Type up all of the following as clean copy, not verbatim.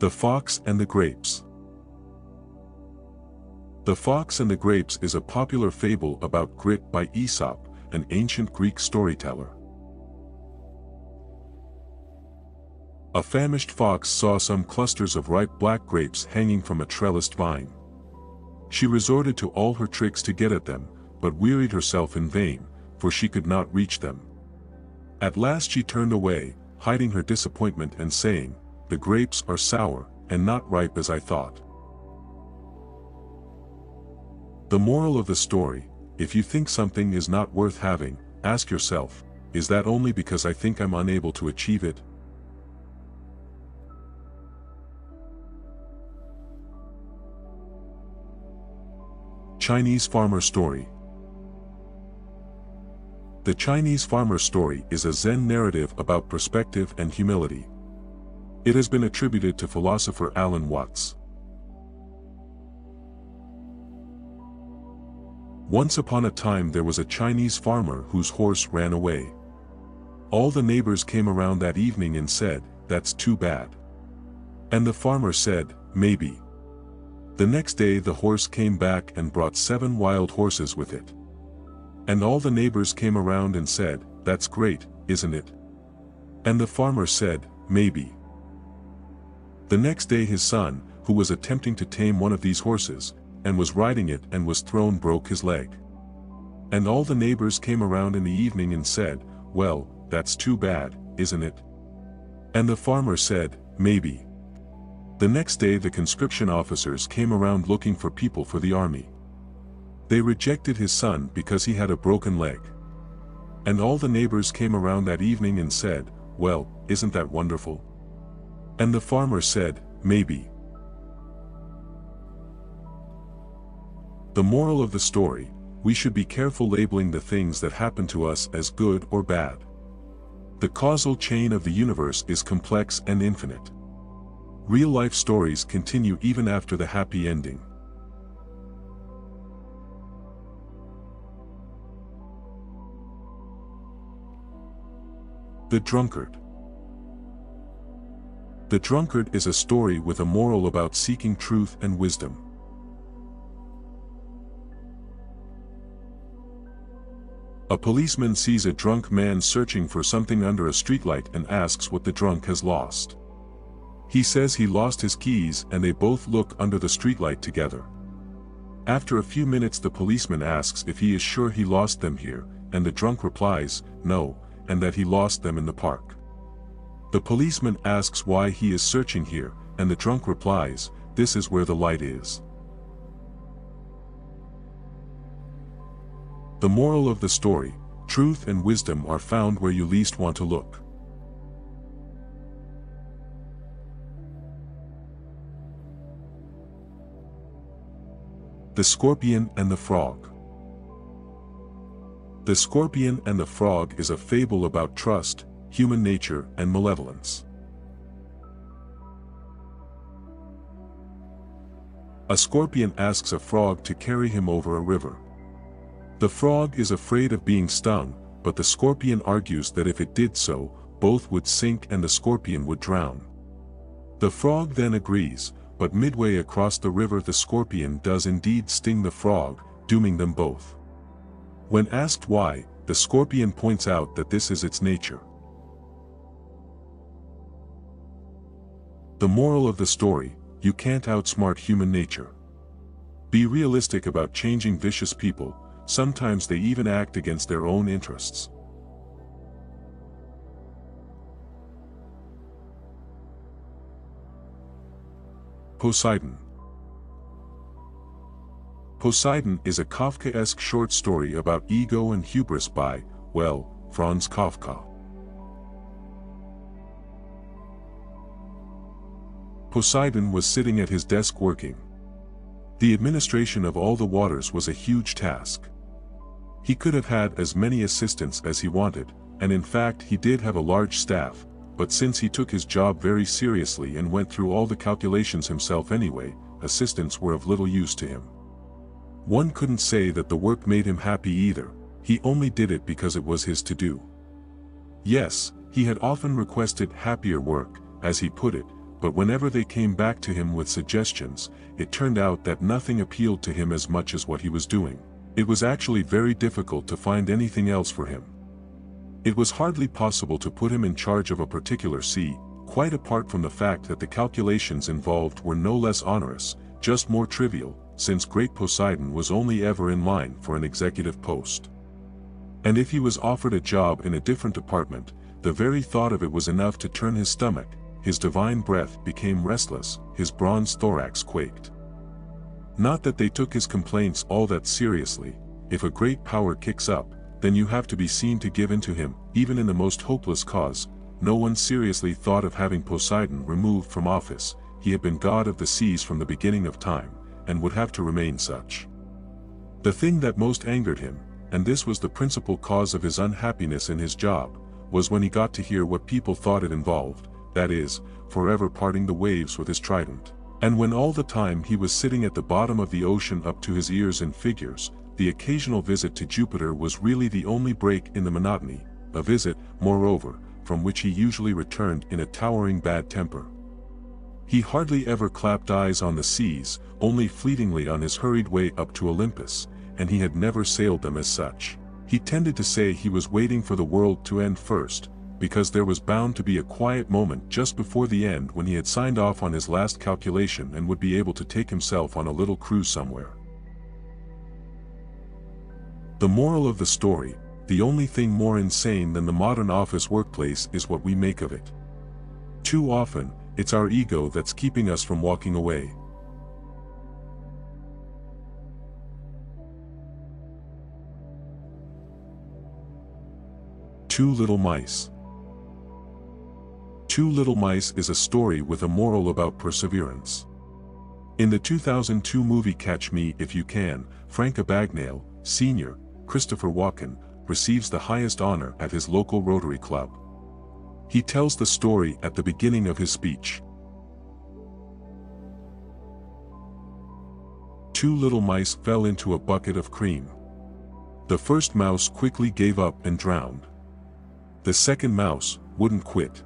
The Fox and the Grapes. The Fox and the Grapes is a popular fable about grit by Aesop, an ancient Greek storyteller. A famished fox saw some clusters of ripe black grapes hanging from a trellised vine. She resorted to all her tricks to get at them, but wearied herself in vain, for she could not reach them. At last she turned away, hiding her disappointment and saying, "The grapes are sour, and not ripe as I thought." The moral of the story: if you think something is not worth having, ask yourself, is that only because I think I'm unable to achieve it? Chinese Farmer Story. The Chinese Farmer Story is a Zen narrative about perspective and humility. It has been attributed to philosopher Alan Watts. Once upon a time there was a Chinese farmer whose horse ran away. All the neighbors came around that evening and said, "That's too bad." And the farmer said, "Maybe." The next day the horse came back and brought 7 wild horses with it. And all the neighbors came around and said, "That's great, isn't it?" And the farmer said, "Maybe." The next day his son, who was attempting to tame one of these horses, and was riding it and was thrown, broke his leg. And all the neighbors came around in the evening and said, "Well, that's too bad, isn't it?" And the farmer said, "Maybe." The next day the conscription officers came around looking for people for the army. They rejected his son because he had a broken leg. And all the neighbors came around that evening and said, "Well, isn't that wonderful?" And the farmer said, "Maybe." The moral of the story: we should be careful labeling the things that happen to us as good or bad. The causal chain of the universe is complex and infinite. Real-life stories continue even after the happy ending. The Drunkard. The Drunkard is a story with a moral about seeking truth and wisdom. A policeman sees a drunk man searching for something under a streetlight and asks what the drunk has lost. He says he lost his keys, and they both look under the streetlight together. After a few minutes the policeman asks if he is sure he lost them here, and the drunk replies, "No," and that he lost them in the park. The policeman asks why he is searching here, and the drunk replies, "This is where the light is." The moral of the story: truth and wisdom are found where you least want to look. The Scorpion and the Frog. The Scorpion and the Frog is a fable about trust, human nature, and malevolence. A scorpion asks a frog to carry him over a river. The frog is afraid of being stung, but the scorpion argues that if it did so, both would sink and the scorpion would drown. The frog then agrees, but midway across the river the scorpion does indeed sting the frog, dooming them both. When asked why, the scorpion points out that this is its nature. The moral of the story: you can't outsmart human nature. Be realistic about changing vicious people. Sometimes they even act against their own interests. Poseidon. Poseidon is a Kafkaesque short story about ego and hubris by, well, Franz Kafka. Poseidon was sitting at his desk working. The administration of all the waters was a huge task. He could have had as many assistants as he wanted, and in fact he did have a large staff, but since he took his job very seriously and went through all the calculations himself anyway, assistants were of little use to him. One couldn't say that the work made him happy either. He only did it because it was his to do. Yes, he had often requested happier work, as he put it, but whenever they came back to him with suggestions, it turned out that nothing appealed to him as much as what he was doing. It was actually very difficult to find anything else for him. It was hardly possible to put him in charge of a particular sea, quite apart from the fact that the calculations involved were no less onerous, just more trivial, since Great Poseidon was only ever in line for an executive post. And if he was offered a job in a different department, the very thought of it was enough to turn his stomach, his divine breath became restless, his bronze thorax quaked. Not that they took his complaints all that seriously. If a great power kicks up, then you have to be seen to give in to him, even in the most hopeless cause. No one seriously thought of having Poseidon removed from office. He had been god of the seas from the beginning of time, and would have to remain such. The thing that most angered him, and this was the principal cause of his unhappiness in his job, was when he got to hear what people thought it involved, that is, forever parting the waves with his trident. And when all the time he was sitting at the bottom of the ocean up to his ears in figures, the occasional visit to Jupiter was really the only break in the monotony, a visit, moreover, from which he usually returned in a towering bad temper. He hardly ever clapped eyes on the seas, only fleetingly on his hurried way up to Olympus, and he had never sailed them as such. He tended to say he was waiting for the world to end first, because there was bound to be a quiet moment just before the end when he had signed off on his last calculation and would be able to take himself on a little cruise somewhere. The moral of the story: the only thing more insane than the modern office workplace is what we make of it. Too often, it's our ego that's keeping us from walking away. Two Little Mice. Two Little Mice is a story with a moral about perseverance. In the 2002 movie Catch Me If You Can, Frank Abagnale, Sr., Christopher Walken, receives the highest honor at his local Rotary Club. He tells the story at the beginning of his speech. Two little mice fell into a bucket of cream. The first mouse quickly gave up and drowned. The second mouse wouldn't quit.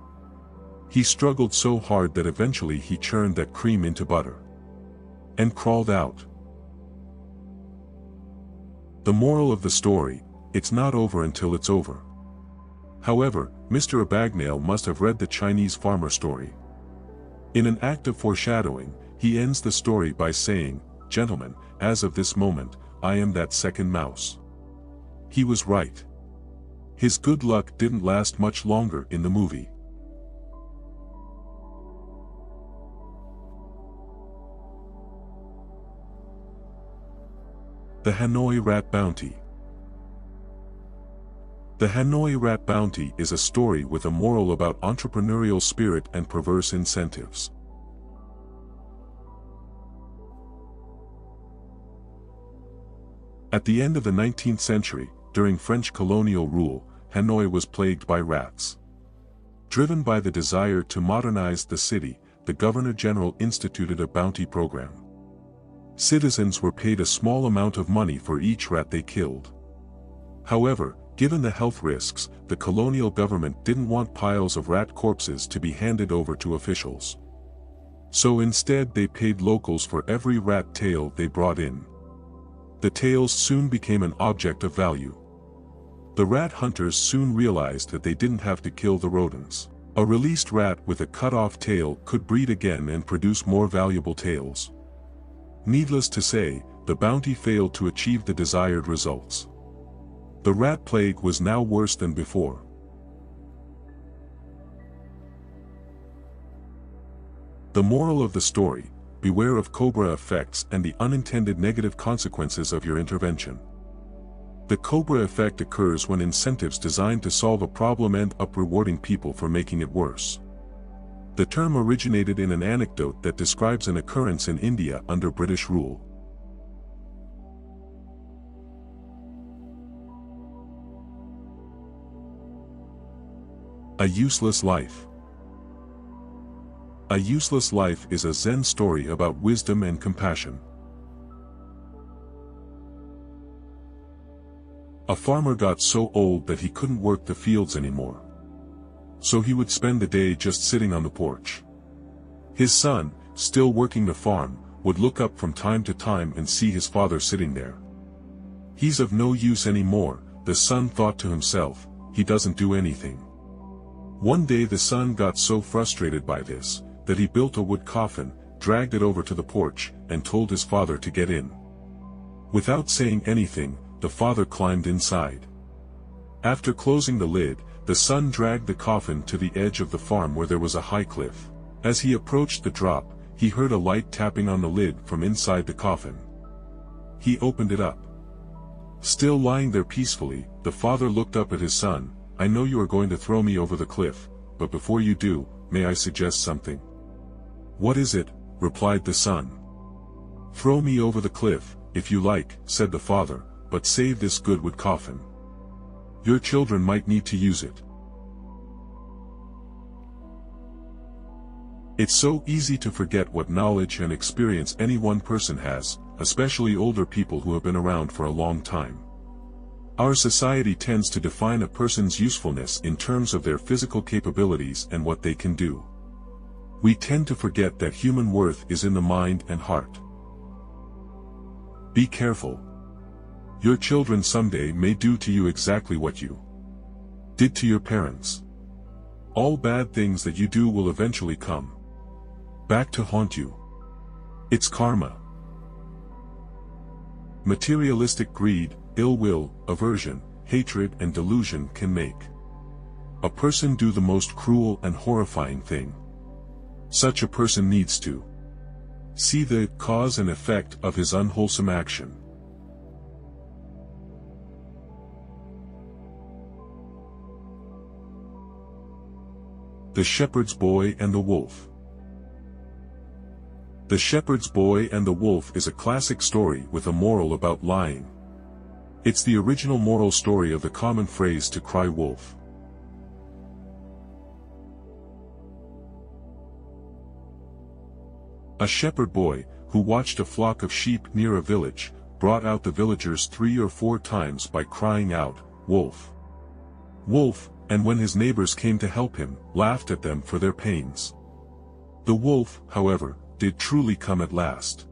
He struggled so hard that eventually he churned that cream into butter and crawled out. The moral of the story: it's not over until it's over. However, Mr. Abagnale must have read the Chinese farmer story. In an act of foreshadowing, he ends the story by saying, "Gentlemen, as of this moment, I am that second mouse." He was right. His good luck didn't last much longer in the movie. The Hanoi Rat Bounty. The Hanoi Rat Bounty is a story with a moral about entrepreneurial spirit and perverse incentives. At the end of the 19th century, during French colonial rule, Hanoi was plagued by rats. Driven by the desire to modernize the city, the Governor-General instituted a bounty program. Citizens were paid a small amount of money for each rat they killed. However, given the health risks, the colonial government didn't want piles of rat corpses to be handed over to officials. So instead they paid locals for every rat tail they brought in. The tails soon became an object of value. The rat hunters soon realized that they didn't have to kill the rodents. A released rat with a cut-off tail could breed again and produce more valuable tails. Needless to say, the bounty failed to achieve the desired results. The rat plague was now worse than before. The moral of the story: beware of cobra effects and the unintended negative consequences of your intervention. The cobra effect occurs when incentives designed to solve a problem end up rewarding people for making it worse. The term originated in an anecdote that describes an occurrence in India under British rule. A Useless Life. A Useless Life is a Zen story about wisdom and compassion. A farmer got so old that he couldn't work the fields anymore. So he would spend the day just sitting on the porch. His son, still working the farm, would look up from time to time and see his father sitting there. "He's of no use anymore," the son thought to himself, "he doesn't do anything." One day the son got so frustrated by this, that he built a wood coffin, dragged it over to the porch, and told his father to get in. Without saying anything, the father climbed inside. After closing the lid, the son dragged the coffin to the edge of the farm where there was a high cliff. As he approached the drop, he heard a light tapping on the lid from inside the coffin. He opened it up. Still lying there peacefully, the father looked up at his son. "I know you are going to throw me over the cliff, but before you do, may I suggest something?" "What is it?" replied the son. "Throw me over the cliff, if you like," said the father, "but save this good wood coffin. Your children might need to use it." It's so easy to forget what knowledge and experience any one person has, especially older people who have been around for a long time. Our society tends to define a person's usefulness in terms of their physical capabilities and what they can do. We tend to forget that human worth is in the mind and heart. Be careful. Your children someday may do to you exactly what you did to your parents. All bad things that you do will eventually come back to haunt you. It's karma. Materialistic greed, ill will, aversion, hatred and delusion can make a person do the most cruel and horrifying thing. Such a person needs to see the cause and effect of his unwholesome action. The Shepherd's Boy and the Wolf. The Shepherd's Boy and the Wolf is a classic story with a moral about lying. It's the original moral story of the common phrase to cry wolf. A shepherd boy, who watched a flock of sheep near a village, brought out the villagers 3 or 4 times by crying out, "Wolf! Wolf!" and when his neighbors came to help him, laughed at them for their pains. The wolf, however, did truly come at last.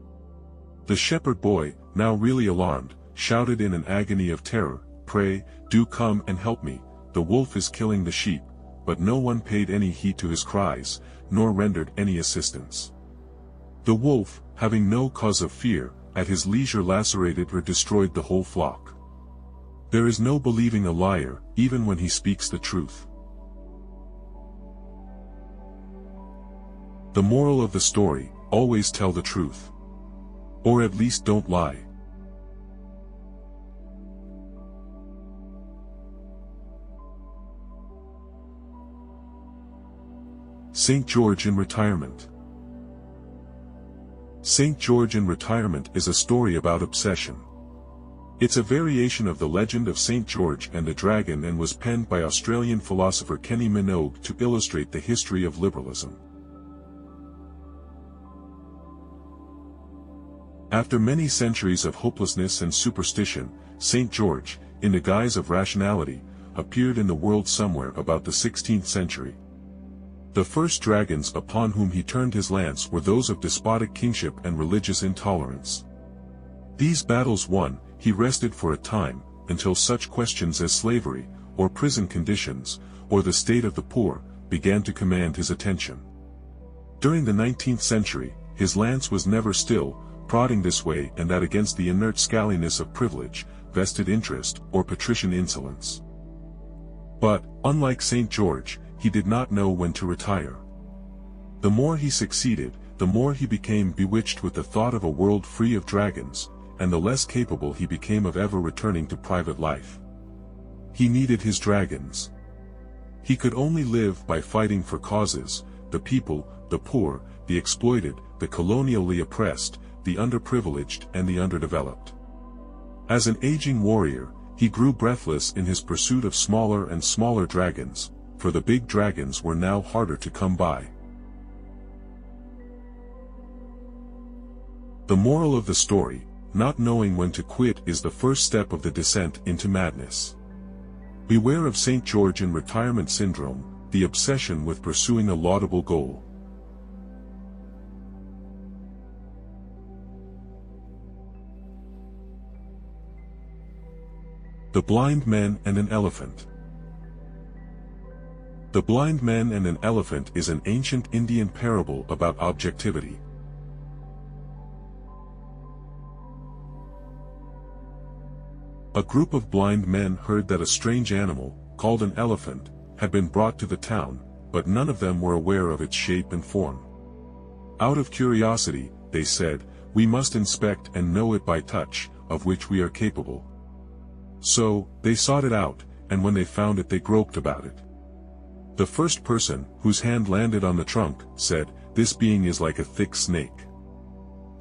The shepherd boy, now really alarmed, shouted in an agony of terror, "Pray, do come and help me, the wolf is killing the sheep," but no one paid any heed to his cries, nor rendered any assistance. The wolf, having no cause of fear, at his leisure lacerated or destroyed the whole flock. There is no believing a liar, even when he speaks the truth. The moral of the story: always tell the truth. Or at least don't lie. St. George in Retirement. St. George in Retirement is a story about obsession. It's a variation of the legend of St. George and the Dragon and was penned by Australian philosopher Kenny Minogue to illustrate the history of liberalism. After many centuries of hopelessness and superstition, St. George, in the guise of rationality, appeared in the world somewhere about the 16th century. The first dragons upon whom he turned his lance were those of despotic kingship and religious intolerance. These battles won, he rested for a time, until such questions as slavery, or prison conditions, or the state of the poor, began to command his attention. During the 19th century, his lance was never still, prodding this way and that against the inert scaliness of privilege, vested interest, or patrician insolence. But, unlike St. George, he did not know when to retire. The more he succeeded, the more he became bewitched with the thought of a world free of dragons, and the less capable he became of ever returning to private life. He needed his dragons. He could only live by fighting for causes: the people, the poor, the exploited, the colonially oppressed, the underprivileged and the underdeveloped. As an aging warrior, he grew breathless in his pursuit of smaller and smaller dragons, for the big dragons were now harder to come by. The moral of the story: not knowing when to quit is the first step of the descent into madness. Beware of St. George in Retirement syndrome, the obsession with pursuing a laudable goal. The Blind Man and an Elephant. The Blind Man and an Elephant is an ancient Indian parable about objectivity. A group of blind men heard that a strange animal, called an elephant, had been brought to the town, but none of them were aware of its shape and form. Out of curiosity, they said, "We must inspect and know it by touch, of which we are capable." So, they sought it out, and when they found it they groped about it. The first person, whose hand landed on the trunk, said, "This being is like a thick snake."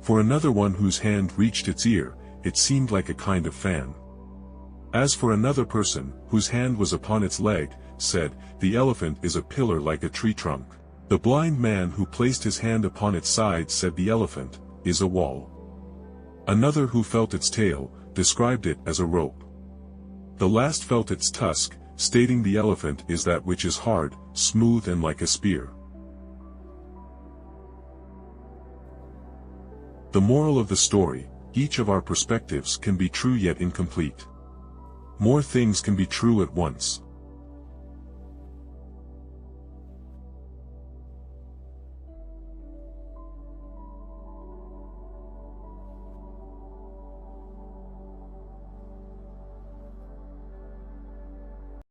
For another one whose hand reached its ear, it seemed like a kind of fan. As for another person, whose hand was upon its leg, said, "The elephant is a pillar like a tree trunk." The blind man who placed his hand upon its side said the elephant is a wall. Another who felt its tail, described it as a rope. The last felt its tusk, stating the elephant is that which is hard, smooth and like a spear. The moral of the story: each of our perspectives can be true yet incomplete. More things can be true at once.